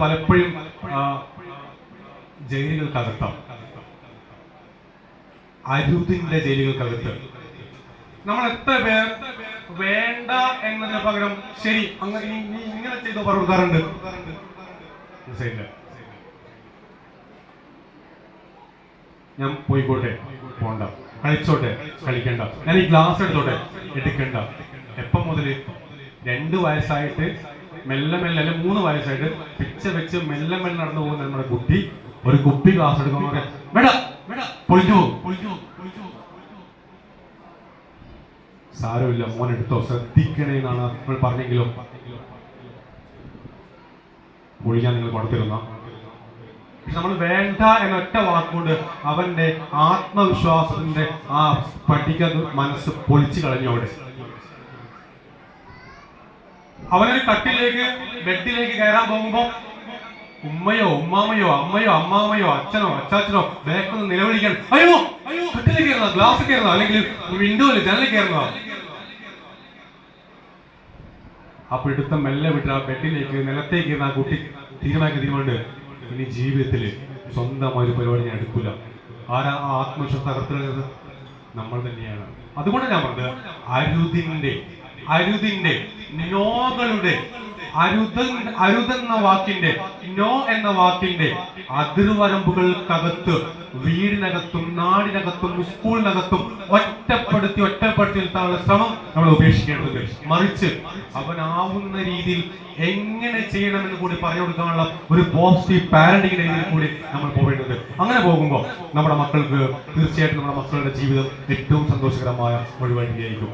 പലപ്പോഴും ജയിലുകൾക്കകത്താം, അരുതിന്റെ ജയിലുകൾക്കകത്ത്. നമ്മൾ എത്ര പേർ വേണ്ട എന്നതിന് പകരം ശരി അങ്ങനെ നീ ഇങ്ങനെ ചെയ്തോ പറഞ്ഞാറുണ്ട്. ഞാൻ പോയിക്കോട്ടെ, പോണ്ട, കളിച്ചോട്ടെ, കളിക്കണ്ട, ഞാൻ ഈ ഗ്ലാസ് എടുത്തോട്ടെ, എടുക്കണ്ട. എപ്പം മുതൽ 2 വയസ്സായിട്ട് മെല്ലെ മെല്ലെ അല്ലെ 3 വയസ്സായിട്ട് പിച്ച വെച്ച് മെല്ലെ മെല്ലെ നടന്നു പോകുന്ന നമ്മുടെ കുട്ടി ഒരു കുപ്പി ഗ്ലാസ് എടുക്കുമ്പോൾ വേണ്ട വേണ്ട പൊളിഞ്ഞു പോകും. സാരമില്ല മോൻ എടുത്തോ, ശ്രദ്ധിക്കണേ എന്നാണ് നമ്മൾ പറഞ്ഞെങ്കിലും പൊളിക്കാൻ നിങ്ങൾ കൊടുത്തിരുന്ന. പക്ഷെ നമ്മൾ വേണ്ട എന്ന ഒറ്റ വാക്കുകൊണ്ട് അവന്റെ ആത്മവിശ്വാസത്തിന്റെ ആ സ്ഫടിക മനസ്സ് പൊളിച്ചു കളഞ്ഞോടെ. അവനൊരു കട്ടിലേക്ക് ബെഡിലേക്ക് കയറാൻ പോകുമ്പോ ഉമ്മയോ ഉമ്മാമയോ അമ്മയോ അമ്മാമയോ അച്ഛനോ അച്ചാച്ചനോ ബാക്കൊന്ന് നിലവിളിക്കാൻ, അയ്യോ അയ്യോ കട്ടിലേക്ക് കയറുന്നോ, ഗ്ലാസ് കയറുന്നോ, അല്ലെങ്കിൽ വിൻഡോയില് ജനലിൽ കയറുന്നോ. ആ പിടുത്തം മെല്ലെ വിട്ട് ആ ബെഡിലേക്ക് നിലത്തേക്ക് ഇരുന്ന ആ കുട്ടി തീരുമാനിക്കുന്നുണ്ട്, ഇനി ജീവിതത്തില് സ്വന്തമായ ഒരു പരിപാടി ഞാൻ എടുക്കില്ല. ആരാ ആ ആത്മവിശ്വാസം തകർത്തുള്ളത്? നമ്മൾ തന്നെയാണ്. അതുകൊണ്ട് ഞാൻ പറഞ്ഞത് അരുതിന്റെ നോകളുടെ അരുതെന്ന വാക്കിന്റെ നോ എന്ന വാക്കിന്റെ അതിർവരമ്പുകൾക്കകത്ത് വീടിനകത്തും നാടിനകത്തും സ്കൂളിനകത്തും ഒറ്റപ്പെടുത്തി നിർത്താനുള്ള ശ്രമം നമ്മൾ ഉപേക്ഷിക്കേണ്ടത്. മറിച്ച് അവനാവുന്ന രീതിയിൽ എങ്ങനെ ചെയ്യണമെന്ന് കൂടി പറഞ്ഞു കൊടുക്കാനുള്ള ഒരു പോസിറ്റീവ് പാരന്റിംഗ് രീതിയിൽ കൂടി നമ്മൾ പോകേണ്ടത്. അങ്ങനെ പോകുമ്പോൾ നമ്മുടെ മക്കൾക്ക് തീർച്ചയായിട്ടും നമ്മുടെ മക്കളുടെ ജീവിതം ഏറ്റവും സന്തോഷകരമായ ഒരു വഴിയായിരിക്കും.